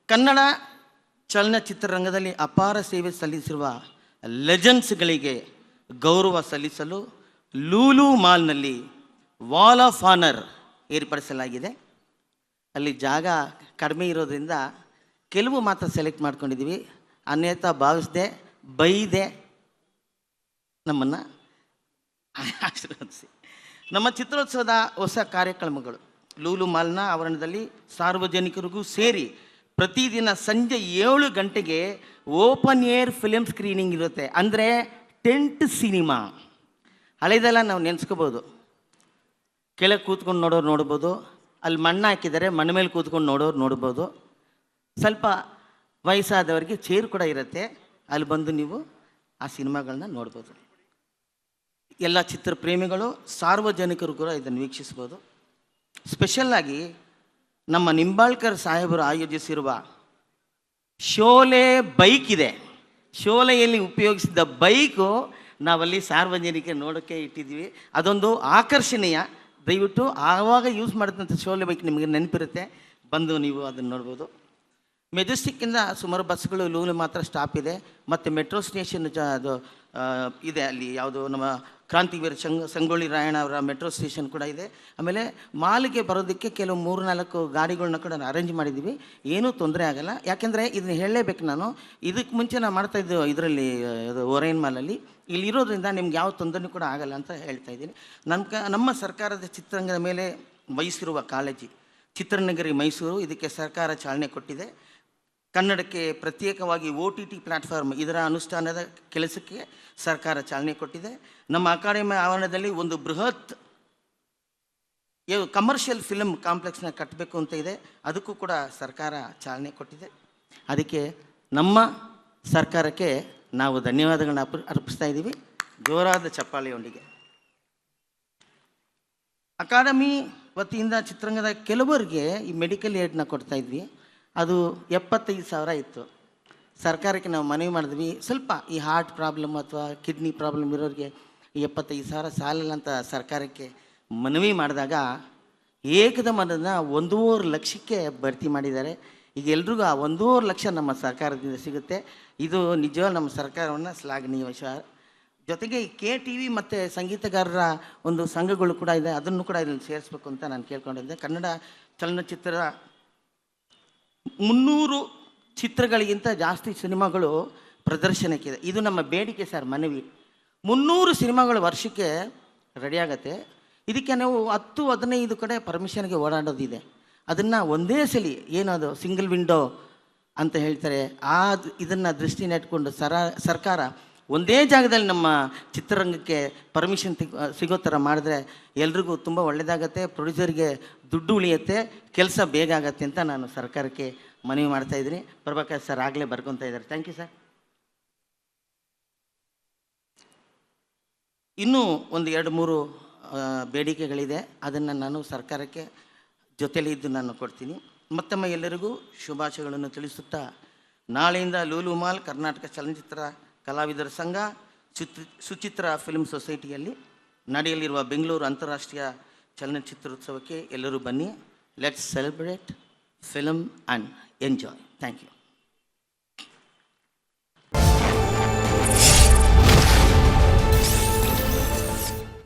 ಕನ್ನಡ ಚಲನಚಿತ್ರರಂಗದಲ್ಲಿ ಅಪಾರ ಸೇವೆ ಸಲ್ಲಿಸಿರುವ ಲೆಜೆಂಡ್ಸ್ಗಳಿಗೆ ಗೌರವ ಸಲ್ಲಿಸಲು ಲೂಲು ಮಾಲ್ನಲ್ಲಿ ವಾಲ್ ಆಫ್ ಆನರ್ ಏರ್ಪಡಿಸಲಾಗಿದೆ. ಅಲ್ಲಿ ಜಾಗ ಕಡಿಮೆ ಇರೋದ್ರಿಂದ ಕೆಲವು ಮಾತ್ರ ಸೆಲೆಕ್ಟ್ ಮಾಡ್ಕೊಂಡಿದ್ದೀವಿ. ಅನ್ಯತಾ ಭಾವಿಸದೆ ಬೈದೆ ನಮ್ಮನ್ನು ಆಶೀರ್ವದಿಸಿ. ನಮ್ಮ ಚಿತ್ರೋತ್ಸವದ ಹೊಸ ಕಾರ್ಯಕ್ರಮಗಳು ಲೂಲು ಮಾಲ್ನ ಆವರಣದಲ್ಲಿ ಸಾರ್ವಜನಿಕರಿಗೂ ಸೇರಿ ಪ್ರತಿದಿನ ಸಂಜೆ 7 ಗಂಟೆಗೆ ಓಪನ್ ಏರ್ ಫಿಲ್ಮ್ ಸ್ಕ್ರೀನಿಂಗ್ ಇರುತ್ತೆ. ಅಂದರೆ ಟೆಂಟ್ ಸಿನಿಮಾ. ಹಳೆದೆಲ್ಲ ನಾವು ನೆನೆಸ್ಕೋಬೋದು. ಕೆಳಗೆ ಕೂತ್ಕೊಂಡು ನೋಡೋರು ನೋಡ್ಬೋದು, ಅಲ್ಲಿ ಮಣ್ಣು ಹಾಕಿದರೆ ಮಣ್ಣು ಮೇಲೆ ಕೂತ್ಕೊಂಡು ನೋಡೋರು ನೋಡ್ಬೋದು. ಸ್ವಲ್ಪ ವಯಸ್ಸಾದವರಿಗೆ ಚೇರ್ ಕೂಡ ಇರುತ್ತೆ, ಅಲ್ಲಿ ಬಂದು ನೀವು ಆ ಸಿನಿಮಾಗಳನ್ನ ನೋಡ್ಬೋದು. ಎಲ್ಲ ಚಿತ್ರಪ್ರೇಮಿಗಳು ಸಾರ್ವಜನಿಕರು ಕೂಡ ಇದನ್ನು ವೀಕ್ಷಿಸ್ಬೋದು. ಸ್ಪೆಷಲ್ಲಾಗಿ ನಮ್ಮ ನಿಂಬಾಳ್ಕರ್ ಸಾಹೇಬರು ಆಯೋಜಿಸಿರುವ ಶೋಲೆ ಬೈಕ್ ಇದೆ. ಶೋಲೆಯಲ್ಲಿ ಉಪಯೋಗಿಸಿದ ಬೈಕು ನಾವಲ್ಲಿ ಸಾರ್ವಜನಿಕ ನೋಡೋಕ್ಕೆ ಇಟ್ಟಿದ್ದೀವಿ. ಅದೊಂದು ಆಕರ್ಷಣೀಯ. ದಯವಿಟ್ಟು ಆವಾಗ ಯೂಸ್ ಮಾಡಿದಂಥ ಶೋಲೆ ಬೈಕ್ ನಿಮಗೆ ನೆನಪಿರುತ್ತೆ, ಬಂದು ನೀವು ಅದನ್ನು ನೋಡ್ಬೋದು. ಮೆಜೆಸ್ಟಿಕ್ಕಿಂದ ಸುಮಾರು ಬಸ್ಗಳು ಲೂಲು ಮಾತ್ರ ಸ್ಟಾಪ್ ಇದೆ. ಮತ್ತು ಮೆಟ್ರೋ ಸ್ಟೇಷನ್ ಅದು ಇದೆ. ಅಲ್ಲಿ ಯಾವುದು ನಮ್ಮ ಕ್ರಾಂತಿವೀರ ಸಂಗೊಳ್ಳಿ ರಾಯಣ್ಣ ಅವರ ಮೆಟ್ರೋ ಸ್ಟೇಷನ್ ಕೂಡ ಇದೆ. ಆಮೇಲೆ ಮಾಲಿಗೆ ಬರೋದಕ್ಕೆ ಕೆಲವು 3-4 ಗಾಡಿಗಳನ್ನ ಕೂಡ ಅರೇಂಜ್ ಮಾಡಿದ್ದೀವಿ. ಏನೂ ತೊಂದರೆ ಆಗಲ್ಲ. ಯಾಕೆಂದರೆ ಇದನ್ನ ಹೇಳಲೇಬೇಕು ನಾನು. ಇದಕ್ಕೆ ಮುಂಚೆ ನಾನು ಮಾಡ್ತಾಯಿದ್ದು ಇದರಲ್ಲಿ ಒರೈನ್ ಮಾಲಲ್ಲಿ. ಇಲ್ಲಿರೋದ್ರಿಂದ ನಿಮ್ಗೆ ಯಾವ ತೊಂದರೆನೂ ಕೂಡ ಆಗಲ್ಲ ಅಂತ ಹೇಳ್ತಾ ಇದ್ದೀನಿ. ನಮ್ಮ ಸರ್ಕಾರದ ಚಿತ್ರರಂಗದ ಮೇಲೆ ವಹಿಸಿರುವ ಕಾಳಜಿ. ಚಿತ್ರನಗರಿ ಮೈಸೂರು ಇದಕ್ಕೆ ಸರ್ಕಾರ ಚಾಲನೆ ಕೊಟ್ಟಿದೆ. ಕನ್ನಡಕ್ಕೆ ಪ್ರತ್ಯೇಕವಾಗಿ OTT ಪ್ಲ್ಯಾಟ್ಫಾರ್ಮ್ ಇದರ ಅನುಷ್ಠಾನದ ಕೆಲಸಕ್ಕೆ ಸರ್ಕಾರ ಚಾಲನೆ ಕೊಟ್ಟಿದೆ. ನಮ್ಮ ಅಕಾಡೆಮಿ ಆವರಣದಲ್ಲಿ ಒಂದು ಬೃಹತ್ ಕಮರ್ಷಿಯಲ್ ಫಿಲ್ಮ್ ಕಾಂಪ್ಲೆಕ್ಸ್ನ ಕಟ್ಟಬೇಕು ಅಂತ ಇದೆ. ಅದಕ್ಕೂ ಕೂಡ ಸರ್ಕಾರ ಚಾಲನೆ ಕೊಟ್ಟಿದೆ. ಅದಕ್ಕೆ ನಮ್ಮ ಸರ್ಕಾರಕ್ಕೆ ನಾವು ಧನ್ಯವಾದಗಳನ್ನ ಅರ್ಪಿಸ್ತಾ ಇದ್ದೀವಿ, ಜೋರಾದ ಚಪ್ಪಾಳೆಯೊಂದಿಗೆ. ಅಕಾಡೆಮಿ ವತಿಯಿಂದ ಚಿತ್ರರಂಗದ ಕೆಲವರಿಗೆ ಈ ಮೆಡಿಕಲ್ ಏಡ್ನ ಕೊಡ್ತಾ ಇದ್ವಿ. ಅದು 75,000 ಇತ್ತು. ಸರ್ಕಾರಕ್ಕೆ ನಾವು ಮನವಿ ಮಾಡಿದ್ವಿ, ಸ್ವಲ್ಪ ಈ ಹಾರ್ಟ್ ಪ್ರಾಬ್ಲಮ್ ಅಥವಾ ಕಿಡ್ನಿ ಪ್ರಾಬ್ಲಮ್ ಇರೋರಿಗೆ 75,000 ಸಾಲಲ್ಲ ಅಂತ ಸರ್ಕಾರಕ್ಕೆ ಮನವಿ ಮಾಡಿದಾಗ ಏಕದಮ್ ಅದನ್ನು 1.5 ಲಕ್ಷಕ್ಕೆ ಭರ್ತಿ ಮಾಡಿದ್ದಾರೆ. ಈಗ ಎಲ್ರಿಗೂ ಆ 1.5 ಲಕ್ಷ ನಮ್ಮ ಸರ್ಕಾರದಿಂದ ಸಿಗುತ್ತೆ. ಇದು ನಿಜವಾಗ್ಲೂ ನಮ್ಮ ಸರ್ಕಾರವನ್ನು ಶ್ಲಾಘನೀಯ ವಿಷಯ. ಜೊತೆಗೆ ಈ KTV ಮತ್ತು ಸಂಗೀತಗಾರರ ಒಂದು ಸಂಘಗಳು ಕೂಡ ಇದೆ, ಅದನ್ನು ಕೂಡ ಇದನ್ನು ಸೇರಿಸ್ಬೇಕು ಅಂತ ನಾನು ಕೇಳ್ಕೊಂಡಿದ್ದೆ. ಕನ್ನಡ ಚಲನಚಿತ್ರ 300 ಚಿತ್ರಗಳಿಗಿಂತ ಜಾಸ್ತಿ ಸಿನಿಮಾಗಳು ಪ್ರದರ್ಶನಕ್ಕಿದೆ. ಇದು ನಮ್ಮ ಬೇಡಿಕೆ ಸರ್, ಮನವಿ. 300 ಸಿನಿಮಾಗಳು ವರ್ಷಕ್ಕೆ ರೆಡಿಯಾಗತ್ತೆ. ಇದಕ್ಕೆ ನಾವು 10-15 ಕಡೆ ಪರ್ಮಿಷನ್ಗೆ ಓಡಾಡೋದಿದೆ. ಅದನ್ನು ಒಂದೇ ಸಲ ಏನದು ಸಿಂಗಲ್ ವಿಂಡೋ ಅಂತ ಹೇಳ್ತಾರೆ, ಇದನ್ನು ದೃಷ್ಟಿನ ಇಟ್ಕೊಂಡು ಸರ್ಕಾರ ಒಂದೇ ಜಾಗದಲ್ಲಿ ನಮ್ಮ ಚಿತ್ರರಂಗಕ್ಕೆ ಪರ್ಮಿಷನ್ ಸಿಗೋ ಥರ ಮಾಡಿದ್ರೆ ಎಲ್ರಿಗೂ ತುಂಬ ಒಳ್ಳೆಯದಾಗತ್ತೆ. ಪ್ರೊಡ್ಯೂಸರ್ಗೆ ದುಡ್ಡು ಉಳಿಯುತ್ತೆ, ಕೆಲಸ ಬೇಗ ಆಗತ್ತೆ ಅಂತ ನಾನು ಸರ್ಕಾರಕ್ಕೆ ಮನವಿ ಮಾಡ್ತಾಯಿದ್ದೀನಿ. ಪ್ರಭಾಕರ್ ಸರ್ ಆಗಲೇ ಬರ್ಕೊತಾ ಇದ್ದಾರೆ. Thank you sir. ಇನ್ನೂ ಒಂದು 2-3 ಬೇಡಿಕೆಗಳಿದೆ. ಅದನ್ನು ನಾನು ಸರ್ಕಾರಕ್ಕೆ ಜೊತೆಲಿ ಇದ್ದು ನಾನು ಕೊಡ್ತೀನಿ. ಮತ್ತೊಮ್ಮೆ ಎಲ್ಲರಿಗೂ ಶುಭಾಶಯಗಳನ್ನು ತಿಳಿಸುತ್ತಾ, ನಾಳೆಯಿಂದ ಲೂಲು ಮಾಲ್ ಕರ್ನಾಟಕ ಚಲನಚಿತ್ರ ಕಲಾವಿದರ ಸಂಘ ಸುಚಿತ್ರ ಫಿಲ್ಮ್ ಸೊಸೈಟಿಯಲ್ಲಿ ನಡೆಯಲಿರುವ ಬೆಂಗಳೂರು ಅಂತಾರಾಷ್ಟ್ರೀಯ ಚಲನಚಿತ್ರೋತ್ಸವಕ್ಕೆ ಎಲ್ಲರೂ ಬನ್ನಿ. Let's celebrate film and enjoy. Thank you.